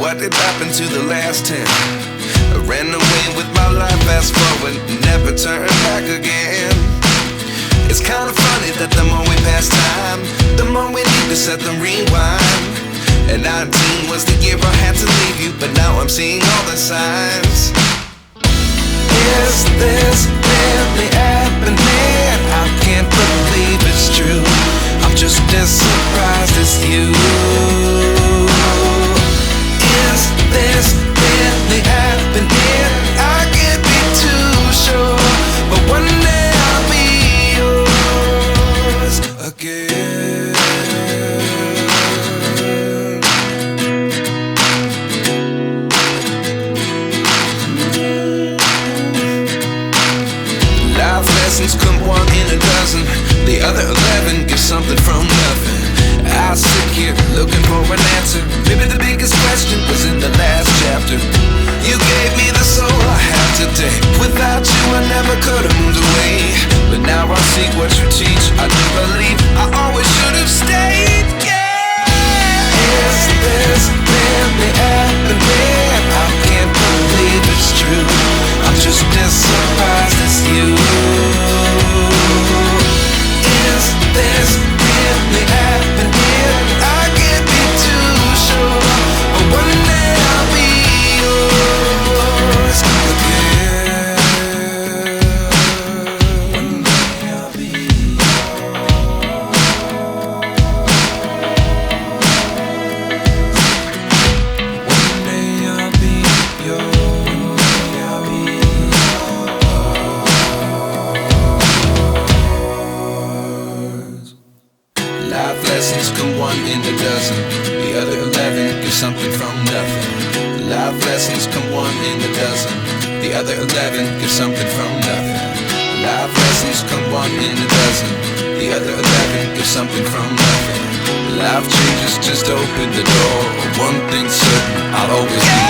what did happen to the last 10? I ran away with my life, fast forward, never turn back again. It's kind of funny that the more we pass time, the more we need to set them rewind. And 19 was the year I had to leave you, but now I'm seeing all the signs. Is this really happening? I can't believe it's true. I'm just as surprised as you. Is this really happening? I can't be too sure, but one day I'll be yours again. Life lessons come one in a dozen. The other 11 get something from nothing. I sit here looking for an answer. Maybe the biggest question was in the last chapter. You gave me the soul I have today. Without you I never could have moved away. But now I see what you teach. I do believe I always should have stayed. Yeah. Is this really happening? I can't believe it's true. I'm just as surprised as you. Is this really happening? I can't be too sure, but one day I'll be yours again. One day I'll be yours. One day I'll be yours. One day I'll be yours. Life lessons come one in a dozen. The other 11 give something from nothing. Life lessons come one in a dozen. The other 11 give something from nothing. Life lessons come one in a dozen. The other 11 give something from nothing. Life changes just open the door. One thing's certain, I'll always be